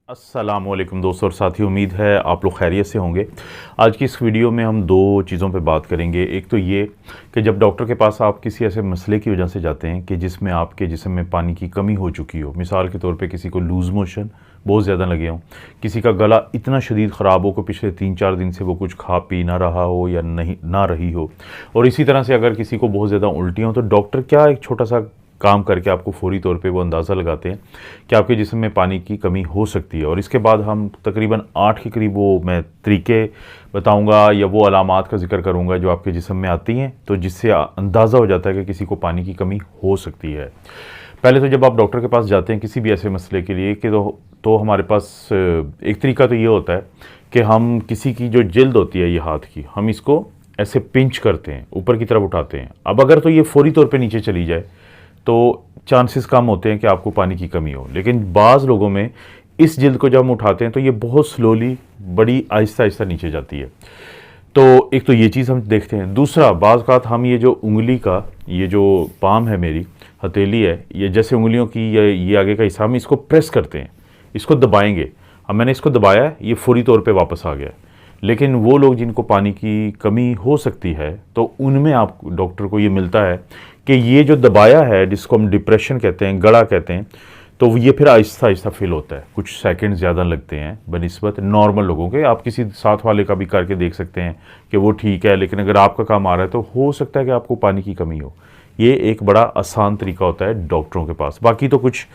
अस्सलामुअलैकुम दोस्तों और साथियों, उम्मीद है आप लोग खैरियत से होंगे। आज की इस वीडियो में हम दो चीज़ों पे बात करेंगे। एक तो ये कि जब डॉक्टर के पास आप किसी ऐसे मसले की वजह से जाते हैं कि जिसमें आपके जिस्म में पानी की कमी हो चुकी हो, मिसाल के तौर पे किसी को लूज़ मोशन बहुत ज़्यादा लगे हों, किसी का गला इतना शदीद ख़राब हो कि पिछले 3-4 दिन से वो कुछ खा पी ना रहा हो या नहीं ना रही हो, और इसी तरह से अगर किसी को बहुत ज़्यादा उल्टियाँ हो, तो डॉक्टर क्या एक छोटा सा काम करके आपको फौरी तौर पे वो अंदाज़ा लगाते हैं कि आपके जिस्म में पानी की कमी हो सकती है। और इसके बाद हम तकरीबन 8 के करीब वो मैं तरीके बताऊंगा या वो अलामात का जिक्र करूंगा जो आपके जिस्म में आती हैं, तो जिससे अंदाज़ा हो जाता है कि किसी को पानी की कमी हो सकती है। पहले तो जब आप डॉक्टर के पास जाते हैं किसी भी ऐसे मसले के लिए कि तो हमारे पास एक तरीका तो ये होता है कि हम किसी की जो जिल्द होती है ये हाथ की, हम इसको ऐसे पिंच करते हैं, ऊपर की तरफ उठाते हैं। अब अगर तो ये फौरी तौर पे नीचे चली जाए तो चांसेस कम होते हैं कि आपको पानी की कमी हो, लेकिन बाज़ लोगों में इस जिल्द को जब हम उठाते हैं तो ये बहुत स्लोली, बड़ी आहिस्ता आहिस्ता नीचे जाती है। तो एक तो ये चीज़ हम देखते हैं। दूसरा, बाज़ औक़ात हम ये जो उंगली का ये जो पाम है, मेरी हथेली है, ये जैसे उंगलियों की ये आगे का हिस्सा, हम इसको प्रेस करते हैं, इसको दबाएंगे। अब मैंने इसको दबाया है, ये फौरी तौर पे वापस आ गया। लेकिन वो लोग जिनको पानी की कमी हो सकती है, तो उनमें आप डॉक्टर को ये मिलता है कि ये जो दबाया है, जिसको हम डिप्रेशन कहते हैं, गड़ा कहते हैं, तो ये फिर आहिस्ता आहिस्ता फील होता है। कुछ सेकंड ज़्यादा लगते हैं बनिस्बत नॉर्मल लोगों के। आप किसी साथ वाले का भी करके देख सकते हैं कि वो ठीक है, लेकिन अगर आपका काम आ रहा है तो हो सकता है कि आपको पानी की कमी हो। ये एक बड़ा आसान तरीका होता है डॉक्टरों के पास। बाकी तो कुछ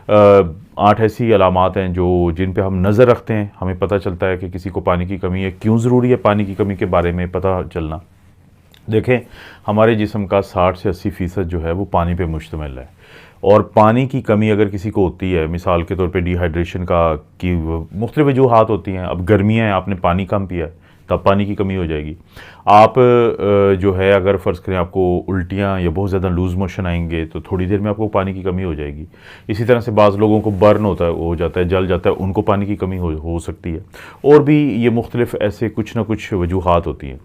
8 ऐसी अलामात हैं जो जिन पे हम नज़र रखते हैं, हमें पता चलता है कि किसी को पानी की कमी है। क्यों ज़रूरी है पानी की कमी के बारे में पता चलना? देखें, हमारे जिस्म का 60 से 80% जो है वो पानी पे मुश्तमिल है, और पानी की कमी अगर किसी को होती है, मिसाल के तौर पे डिहाइड्रेशन की मुख्तलिफ वजूहात होती हैं। अब गर्मियाँ हैं, आपने पानी कम पिया है, तब पानी की कमी हो जाएगी। आप जो है, अगर फ़र्ज़ करें आपको उल्टियाँ या बहुत ज़्यादा लूज़ मोशन आएंगे, तो थोड़ी देर में आपको पानी की कमी हो जाएगी। इसी तरह से बाज़ लोगों को बर्न हो जाता है, जल जाता है, उनको पानी की कमी हो सकती है। और भी ये मुख्तलिफ ऐसे कुछ ना कुछ वजूहात होती हैं।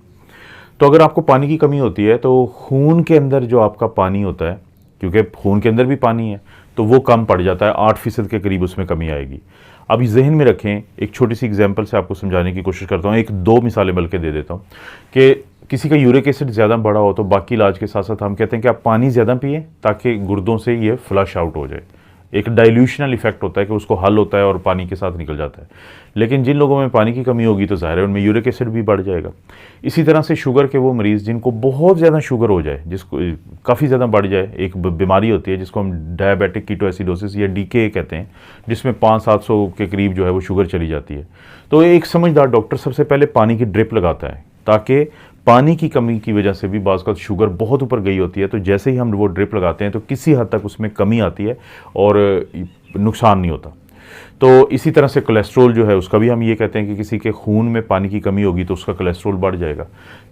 तो अगर आपको पानी की कमी होती है तो खून के अंदर जो आपका पानी होता है, क्योंकि खून के अंदर भी पानी है, तो वो कम पड़ जाता है, 8% के करीब उसमें कमी आएगी। अब जहन में रखें, एक छोटी सी एग्जांपल से आपको समझाने की कोशिश करता हूँ, एक दो मिसालें बल्कि दे देता हूँ कि किसी का यूरिक एसिड ज़्यादा बढ़ा हो तो बाकी इलाज के साथ साथ हम कहते हैं कि आप पानी ज़्यादा पिए ताकि गुर्दों से ये फ्लश आउट हो जाए। एक डाइल्यूशनल इफेक्ट होता है कि उसको हल होता है और पानी के साथ निकल जाता है। लेकिन जिन लोगों में पानी की कमी होगी तो ज़ाहिर है उनमें यूरिक एसिड भी बढ़ जाएगा। इसी तरह से शुगर के वो मरीज़ जिनको बहुत ज़्यादा शुगर हो जाए, जिसको काफ़ी ज़्यादा बढ़ जाए, एक बीमारी होती है जिसको हम डायबिटिक कीटोएसिडोसिस या डीके कहते हैं, जिसमें 500-700 के करीब जो है वो शुगर चली जाती है। तो एक समझदार डॉक्टर सबसे पहले पानी की ड्रिप लगाता है, ताकि पानी की कमी की वजह से भी बाज़ का शुगर बहुत ऊपर गई होती है, तो जैसे ही हम वो ड्रिप लगाते हैं तो किसी हद तक उसमें कमी आती है और नुकसान नहीं होता। तो इसी तरह से कोलेस्ट्रोल जो है उसका भी हम ये कहते हैं कि किसी के खून में पानी की कमी होगी तो उसका कोलेस्ट्रोल बढ़ जाएगा।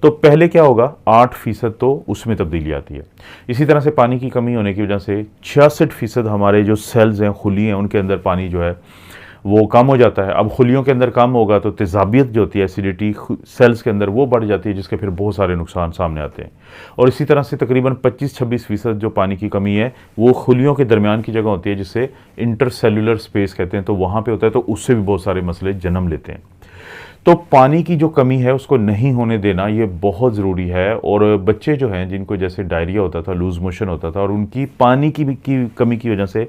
तो पहले क्या होगा, 8% तो उसमें तब्दीली आती है। इसी तरह से पानी की कमी होने की वजह से 66% हमारे जो सेल्स हैं, खुली हैं, उनके अंदर पानी जो है वो कम हो जाता है। अब खुलियों के अंदर कम होगा तो तेज़ाबियत जो होती है, एसिडिटी सेल्स के अंदर, वो बढ़ जाती है, जिसके फिर बहुत सारे नुकसान सामने आते हैं। और इसी तरह से तकरीबन 25-26% जो पानी की कमी है वो खुलियों के दरमियान की जगह होती है, जिसे इंटरसेलुलर स्पेस कहते हैं, तो वहाँ पे होता है, तो उससे भी बहुत सारे मसले जन्म लेते हैं। तो पानी की जो कमी है उसको नहीं होने देना ये बहुत ज़रूरी है। और बच्चे जो हैं जिनको जैसे डायरिया होता था, लूज़ मोशन होता था, और उनकी पानी की कमी की वजह से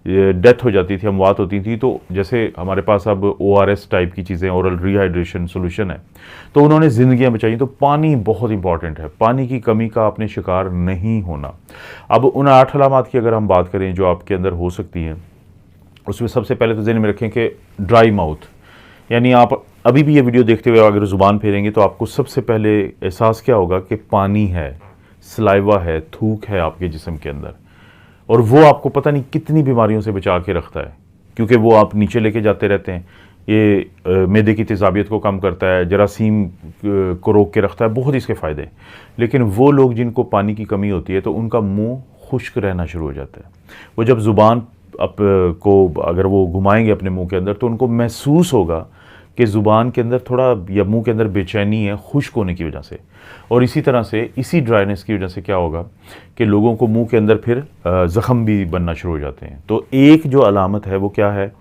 डेथ हो जाती थी, अमवात होती थी, तो जैसे हमारे पास अब ORS टाइप की चीज़ें, ओरल रिहाइड्रेशन सोल्यूशन है, तो उन्होंने ज़िंदगियाँ बचाई। तो पानी बहुत इंपॉर्टेंट है, पानी की कमी का आपने शिकार नहीं होना। अब उन 8 अलामात की अगर हम बात करें जो आपके अंदर हो सकती हैं, उसमें सबसे पहले तो ज़हन में रखें कि ड्राई माउथ, यानी आप अभी भी ये वीडियो देखते हुए अगर ज़ुबान फेरेंगे तो आपको सबसे पहले एहसास क्या होगा कि पानी है, सलाइवा है, थूक है आपके जिस्म के अंदर, और वो आपको पता नहीं कितनी बीमारियों से बचा के रखता है, क्योंकि वो आप नीचे लेके जाते रहते हैं। ये मैदे की तेज़ाबियत को कम करता है, जरासीम को रोक के रखता है, बहुत इसके फ़ायदे हैं। लेकिन वो लोग जिनको पानी की कमी होती है तो उनका मुँह खुश्क रहना शुरू हो जाता है। वो जब ज़ुबान को अगर वो घुमाएंगे अपने मुंह के अंदर तो उनको महसूस होगा कि ज़ुबान के अंदर थोड़ा या मुंह के अंदर बेचैनी है खुश्क होने की वजह से, और इसी तरह से इसी ड्राइनेस की वजह से क्या होगा कि लोगों को मुंह के अंदर फिर ज़ख़म भी बनना शुरू हो जाते हैं। तो एक जो अलामत है वो क्या है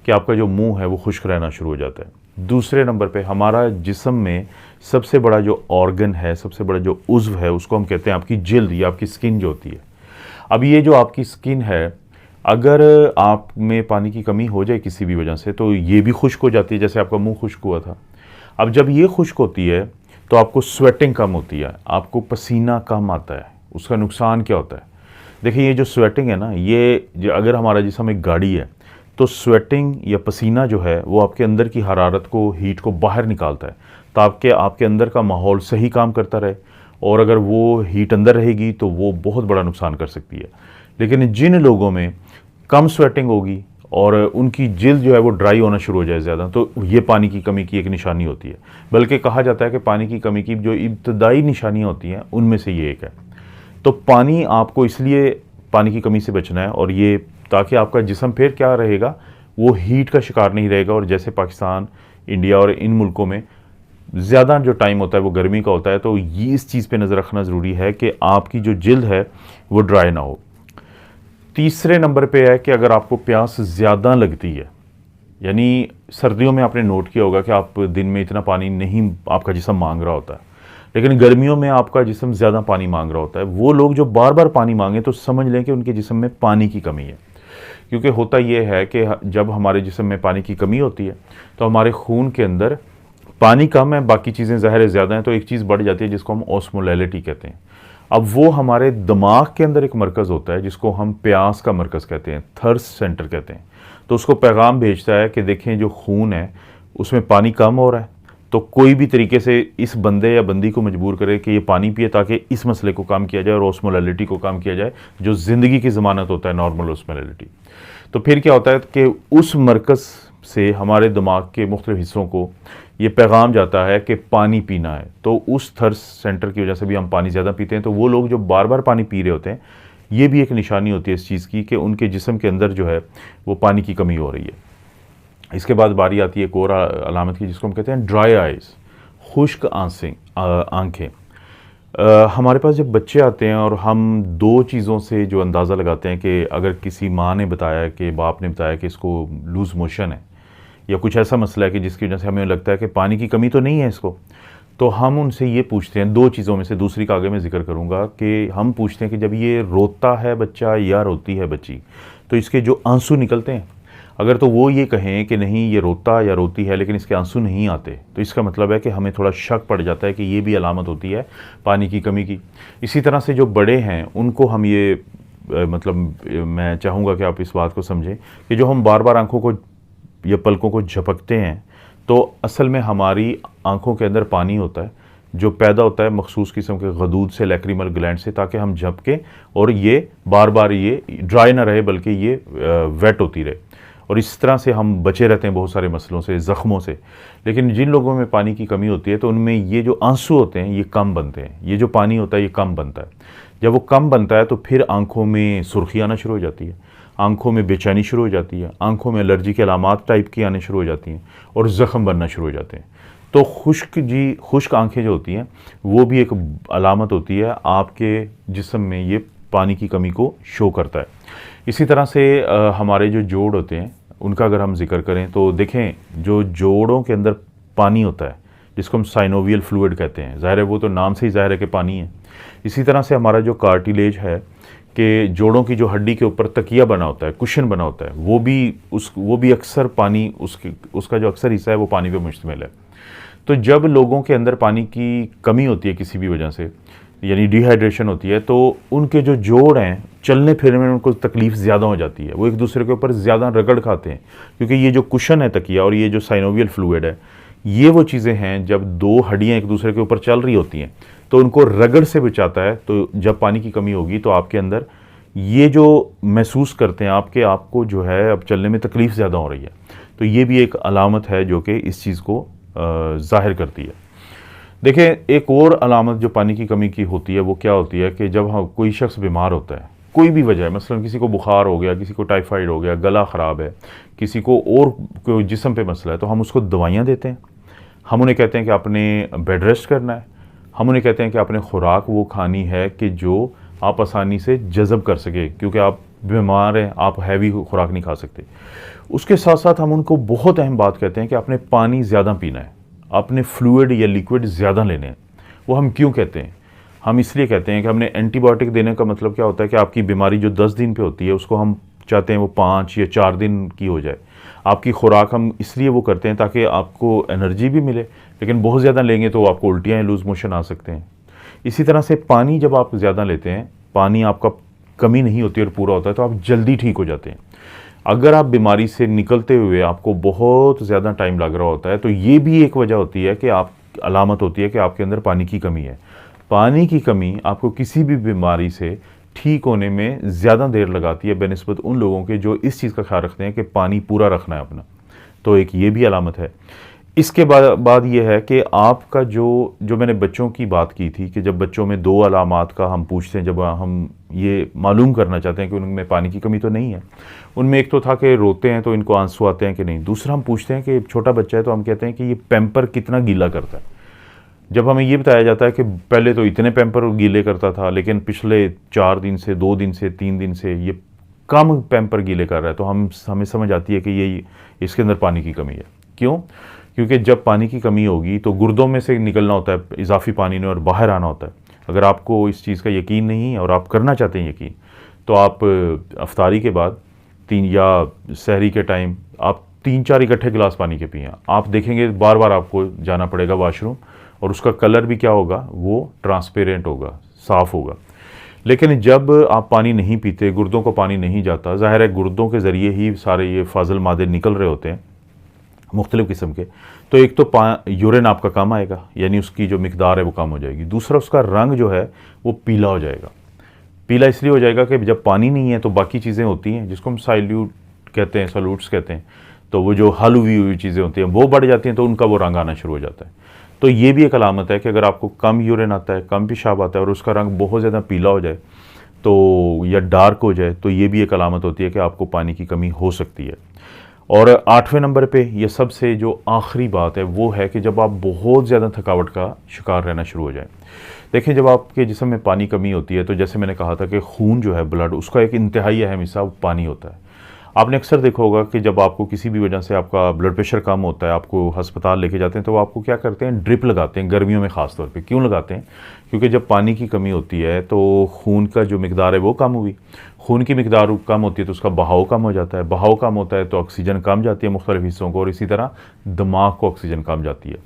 कि आपका जो मुंह है वो खुश्क रहना शुरू हो जाता है। दूसरे नंबर पे हमारा जिस्म में सबसे बड़ा जो ऑर्गन है, सबसे बड़ा जो उज़्व है, उसको हम कहते हैं आपकी जिल्द या आपकी स्किन जो होती है। अब ये जो आपकी स्किन है, अगर आप में पानी की कमी हो जाए किसी भी वजह से तो ये भी खुश्क हो जाती है, जैसे आपका मुंह खुश्क हुआ था। अब जब ये खुश्क होती है तो आपको स्वेटिंग कम होती है, आपको पसीना कम आता है। उसका नुकसान क्या होता है? देखिए, ये जो स्वेटिंग है ना, ये अगर हमारा जिस्म एक गाड़ी है तो स्वेटिंग या पसीना जो है वो आपके अंदर की हरारत को, हीट को बाहर निकालता है ताकि आपके अंदर का माहौल सही काम करता रहे, और अगर वो हीट अंदर रहेगी तो वो बहुत बड़ा नुकसान कर सकती है। लेकिन जिन लोगों में कम स्वेटिंग होगी और उनकी जिल्द जो है वो ड्राई होना शुरू हो जाए ज़्यादा, तो ये पानी की कमी की एक निशानी होती है। बल्कि कहा जाता है कि पानी की कमी की जो इब्तदाई निशानियाँ होती हैं उनमें से ये एक है। तो पानी, आपको इसलिए पानी की कमी से बचना है, और ये ताकि आपका जिस्म फिर क्या रहेगा, वो हीट का शिकार नहीं रहेगा। और जैसे पाकिस्तान, इंडिया और इन मुल्कों में ज़्यादा जो टाइम होता है वो गर्मी का होता है, तो ये इस चीज़ पे नज़र रखना ज़रूरी है कि आपकी जो जिल्द है वो ड्राई ना हो। तीसरे नंबर पे है कि अगर आपको प्यास ज़्यादा लगती है, यानी सर्दियों में आपने नोट किया होगा कि आप दिन में इतना पानी नहीं आपका जिस्म मांग रहा होता है, लेकिन गर्मियों में आपका जिस्म ज़्यादा पानी मांग रहा होता है। वो लोग जो बार बार पानी मांगे तो समझ लें कि उनके जिस्म में पानी की कमी है। क्योंकि होता ये है कि जब हमारे जिस्म में पानी की कमी होती है तो हमारे खून के अंदर पानी कम है, बाकी चीज़ें ज़ाहिर है ज़्यादा हैं, तो एक चीज़ बढ़ जाती है जिसको हम ऑस्मोलैलिटी कहते हैं। अब वो हमारे दिमाग के अंदर एक मरकज़ होता है जिसको हम प्यास का मरकज़ कहते हैं, थर्स्ट सेंटर कहते हैं। तो उसको पैगाम भेजता है कि देखें जो खून है उसमें पानी कम हो रहा है, तो कोई भी तरीके से इस बंदे या बंदी को मजबूर करे कि ये पानी पिए ताकि इस मसले को कम किया जाए और ऑस्मोलैलिटी को कम किया जाए, जो ज़िंदगी की ज़मानत होता है, नॉर्मल ऑस्मोलैलिटी। तो फिर क्या होता है कि उस मरकज़ से हमारे दिमाग के मुख्तलिफ हिस्सों को ये पैगाम जाता है कि पानी पीना है। तो उस थर्स्ट सेंटर की वजह से भी हम पानी ज़्यादा पीते हैं। तो वो लोग जो बार बार पानी पी रहे होते हैं, ये भी एक निशानी होती है इस चीज़ की कि उनके जिस्म के अंदर जो है वो पानी की कमी हो रही है। इसके बाद बारी आती है एक और अलामत की जिसको हम कहते हैं ड्राई आइज़, खुश्क आँखें। हमारे पास जब बच्चे आते हैं और हम दो चीज़ों से जो अंदाज़ा लगाते हैं कि अगर किसी माँ ने बताया कि बाप ने बताया कि इसको लूज़ मोशन है या कुछ ऐसा मसला है कि जिसकी वजह से हमें लगता है कि पानी की कमी तो नहीं है इसको, तो हम उनसे ये पूछते हैं, दो चीज़ों में से दूसरी का आगे मैं जिक्र करूँगा, कि हम पूछते हैं कि जब ये रोता है बच्चा या रोती है बच्ची तो इसके जो आंसू निकलते हैं, अगर तो वो ये कहें कि नहीं ये रोता या रोती है लेकिन इसके आंसू नहीं आते, तो इसका मतलब है कि हमें थोड़ा शक पड़ जाता है कि ये भी अलामत होती है पानी की कमी की। इसी तरह से जो बड़े हैं उनको हम ये मैं चाहूँगा कि आप इस बात को समझें कि जो हम बार बार आँखों को या पलकों को झपकते हैं, तो असल में हमारी आँखों के अंदर पानी होता है जो पैदा होता है मखसूस किस्म के गदूद से, लैक्रिमल ग्लैंड से, ताकि हम झपकें और ये बार बार ये ड्राई ना रहे बल्कि ये वेट होती रहे, और इस तरह से हम बचे रहते हैं बहुत सारे मसलों से, ज़ख्मों से। लेकिन जिन लोगों में पानी की कमी होती है तो उनमें ये जो आंसू होते हैं ये कम बनते हैं, ये जो पानी होता है ये कम बनता है। जब वो कम बनता है तो फिर आँखों में सुर्खी आना शुरू हो जाती है, आँखों में बेचैनी शुरू हो जाती है, आँखों में एलर्जी के अलामात टाइप की आने शुरू हो जाती हैं और ज़ख़म बनना शुरू हो जाते हैं। तो खुश्क आँखें जो होती हैं वो भी एक अलामत होती है, आपके जिस्म में ये पानी की कमी को शो करता है। इसी तरह से हमारे जो जोड़ होते हैं उनका अगर हम जिक्र करें तो देखें, जो जोड़ों के अंदर पानी होता है जिसको हम साइनोवियल फ्लूइड कहते हैं, ज़ाहिर है वो तो नाम से ही ज़ाहिर है कि पानी है। इसी तरह से हमारा जो कार्टिलेज है कि जोड़ों की जो हड्डी के ऊपर तकिया बना होता है, कुशन बना होता है, वो भी अक्सर पानी, उसका जो अक्सर हिस्सा है वो पानी पे मुश्तमिल है। तो जब लोगों के अंदर पानी की कमी होती है किसी भी वजह से, यानी डिहाइड्रेशन होती है, तो उनके जो जोड़ हैं चलने फिरने में उनको तकलीफ़ ज़्यादा हो जाती है, वो एक दूसरे के ऊपर ज़्यादा रगड़ खाते हैं, क्योंकि ये जो कुशन है तकिया और ये जो साइनोवियल फ्लूइड है, ये वो चीज़ें हैं जब दो हड्डियाँ एक दूसरे के ऊपर चल रही होती हैं तो उनको रगड़ से बचाता है। तो जब पानी की कमी होगी तो आपके अंदर ये जो महसूस करते हैं आपको जो है अब चलने में तकलीफ़ ज़्यादा हो रही है, तो ये भी एक अलामत है जो कि इस चीज़ को ज़ाहिर करती है। देखें, एक और अलामत जो पानी की कमी की होती है वो क्या होती है कि जब कोई शख्स बीमार होता है कोई भी वजह है, मसलन किसी को बुखार हो गया, किसी को टाइफाइड हो गया, गला ख़राब है, किसी को और कोई जिस्म पे मसला है, तो हम उसको दवाइयाँ देते हैं। हम उन्हें कहते हैं कि आपने बेड रेस्ट करना है। हम उन्हें कहते हैं कि आपने खुराक वो खानी है कि जो आप आसानी से जज़ब कर सके, क्योंकि आप बीमार हैं, आप हैवी खुराक नहीं खा सकते। उसके साथ साथ हम उनको बहुत अहम बात कहते हैं कि आपने पानी ज़्यादा पीना है, आपने फ्लूइड या लिक्विड ज़्यादा लेने हैं। वो हम क्यों कहते हैं? हम इसलिए कहते हैं कि हमने एंटीबायोटिक देने का मतलब क्या होता है कि आपकी बीमारी जो 10 दिन पे होती है उसको हम चाहते हैं वो 5 या 4 दिन की हो जाए। आपकी खुराक हम इसलिए वो करते हैं ताकि आपको एनर्जी भी मिले, लेकिन बहुत ज़्यादा लेंगे तो आपको उल्टियाँ या लूज़ मोशन आ सकते हैं। इसी तरह से पानी जब आप ज़्यादा लेते हैं, पानी आपका कमी नहीं होती और पूरा होता है, तो आप जल्दी ठीक हो जाते हैं। अगर आप बीमारी से निकलते हुए आपको बहुत ज़्यादा टाइम लग रहा होता है, तो ये भी एक वजह होती है कि आप अलामत होती है कि आपके अंदर पानी की कमी है। पानी की कमी आपको किसी भी बीमारी से ठीक होने में ज़्यादा देर लगाती है बेनिस्बत उन लोगों के जो इस चीज़ का ख्याल रखते हैं कि पानी पूरा रखना है अपना। तो एक ये भी अलामत है। इसके बाद ये है कि आपका जो मैंने बच्चों की बात की थी कि जब बच्चों में 2 अलामात का हम पूछते हैं, जब हम ये मालूम करना चाहते हैं कि उनमें पानी की कमी तो नहीं है। उनमें एक तो था कि रोते हैं तो इनको आंसू आते हैं कि नहीं। दूसरा हम पूछते हैं कि छोटा बच्चा है तो हम कहते हैं कि ये पैम्पर कितना गीला करता है। जब हमें ये बताया जाता है कि पहले तो इतने पैम्पर गीले करता था, लेकिन पिछले 4 दिन से, 2 दिन से, 3 दिन से ये कम पैम्पर गीले कर रहा है, तो हमें समझ आती है कि ये इसके अंदर पानी की कमी है। क्यों? क्योंकि जब पानी की कमी होगी तो गुर्दों में से निकलना होता है इजाफी पानी ने और बाहर आना होता है। अगर आपको इस चीज़ का यकीन नहीं है और आप करना चाहते हैं यकीन, तो आप अफ्तारी के बाद 3 या सहरी के टाइम आप 3-4 इकट्ठे गिलास पानी के पिएं। आप देखेंगे बार बार आपको जाना पड़ेगा वाशरूम, और उसका कलर भी क्या होगा, वो ट्रांसपेरेंट होगा, साफ़ होगा। लेकिन जब आप पानी नहीं पीते, गुर्दों को पानी नहीं जाता, ज़ाहिर है गुर्दों के ज़रिए ही सारे ये फाजल मादे निकल रहे होते हैं मुख्तलिफ़ किस्म के, तो एक तो यूरिन आपका कम आएगा, यानी उसकी जो मिकदार है वो कम हो जाएगी। दूसरा, उसका रंग जो है वो पीला हो जाएगा। पीला इसलिए हो जाएगा कि जब पानी नहीं है तो बाकी चीज़ें होती हैं जिसको हम साइल्यूट कहते हैं, सॉल्यूट्स कहते हैं, तो वो जो हल हुई चीज़ें होती हैं वो बढ़ जाती हैं, तो उनका वो रंग आना शुरू हो जाता है। तो ये भी एक अलामत है कि अगर आपको कम यूरिन आता है, कम पेशाब आता है और उसका रंग बहुत ज़्यादा पीला हो जाए तो या डार्क हो जाए, तो ये भी एक अलामत होती है कि आपको पानी की कमी हो सकती है। और 8वें नंबर पे ये सबसे जो आखिरी बात है वो है कि जब आप बहुत ज़्यादा थकावट का शिकार रहना शुरू हो जाए। देखिए, जब आपके जिस्म में पानी कमी होती है तो जैसे मैंने कहा था कि खून जो है, ब्लड, उसका एक इंतहाई अहम हिस्सा पानी होता है। आपने अक्सर देखा होगा कि जब आपको किसी भी वजह से आपका ब्लड प्रेशर कम होता है, आपको अस्पताल लेके जाते हैं, तो वो आपको क्या करते हैं, ड्रिप लगाते हैं, गर्मियों में ख़ास तौर पे। क्यों लगाते हैं? क्योंकि जब पानी की कमी होती है तो खून का जो मिकदार है वो कम हुई। खून की मिकदार कम होती है तो उसका बहाव कम हो जाता है। बहाव कम होता है तो ऑक्सीजन कम जाती है मुख्तलिफ हिस्सों को, और इसी तरह दिमाग को ऑक्सीजन कम जाती है।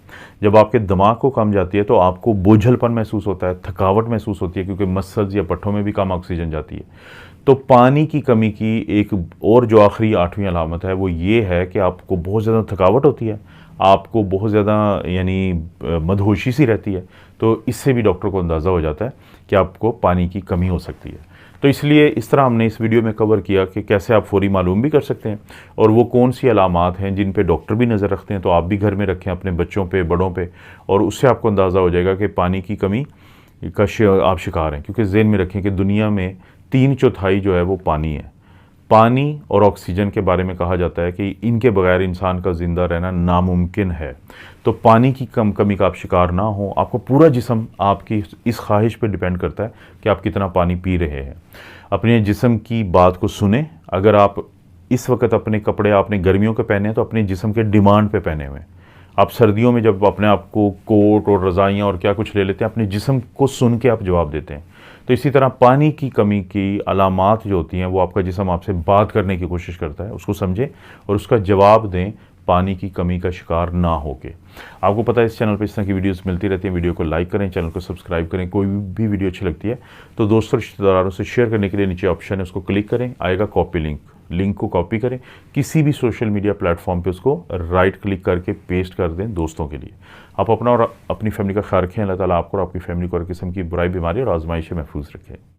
जब आपके दिमाग को कम जाती है तो आपको बोझलपन महसूस होता है, थकावट महसूस होती है, क्योंकि मसल्स या पट्ठों में भी कम ऑक्सीजन जाती है। तो पानी की कमी की एक और जो आखिरी 8वीं अलामत है वो ये है कि आपको बहुत ज़्यादा थकावट होती है, आपको बहुत ज़्यादा यानी मदहोशी सी रहती है। तो इससे भी डॉक्टर को अंदाज़ा हो जाता है कि आपको पानी की कमी हो सकती है। तो इसलिए इस तरह हमने इस वीडियो में कवर किया कि कैसे आप फौरी मालूम भी कर सकते हैं, और वो कौन सी अलामात हैं जिन पे डॉक्टर भी नज़र रखते हैं। तो आप भी घर में रखें अपने बच्चों पे, बड़ों पे, और उससे आपको अंदाज़ा हो जाएगा कि पानी की कमी का आप शिकार हैं। क्योंकि ज़हन में रखें कि दुनिया में 3/4 जो है वो पानी है। पानी और ऑक्सीजन के बारे में कहा जाता है कि इनके बगैर इंसान का ज़िंदा रहना नामुमकिन है। तो पानी की कमी का आप शिकार ना हो। आपको पूरा जिस्म आपकी इस ख्वाहिश पे डिपेंड करता है कि आप कितना पानी पी रहे हैं। अपने जिस्म की बात को सुने। अगर आप इस वक्त अपने कपड़े आपने गर्मियों के पहने हैं तो अपने जिस्म के डिमांड पे पहने हुए हैं। आप सर्दियों में जब अपने आप को कोट और रज़ाइयाँ और क्या कुछ ले लेते हैं, अपने जिस्म को सुन के आप जवाब देते हैं। तो इसी तरह पानी की कमी की अलामात जो होती हैं वो आपका जिस्म आपसे बात करने की कोशिश करता है। उसको समझें और उसका जवाब दें, पानी की कमी का शिकार ना होके। आपको पता है इस चैनल पर इस तरह की वीडियोस मिलती रहती हैं। वीडियो को लाइक करें, चैनल को सब्सक्राइब करें। कोई भी वीडियो अच्छी लगती है तो दोस्तों रिश्तेदारों से शेयर करने के लिए नीचे ऑप्शन है, उसको क्लिक करें, आएगा कॉपी लिंक को कॉपी करें, किसी भी सोशल मीडिया प्लेटफॉर्म पे उसको राइट क्लिक करके पेस्ट कर दें दोस्तों के लिए। आप अपना और अपनी फैमिली का ख्याल रखें। अल्लाह ताला आपको और आपकी फैमिली को हर किस्म की बुराई, बीमारी और आजमाइश से महफूज रखें।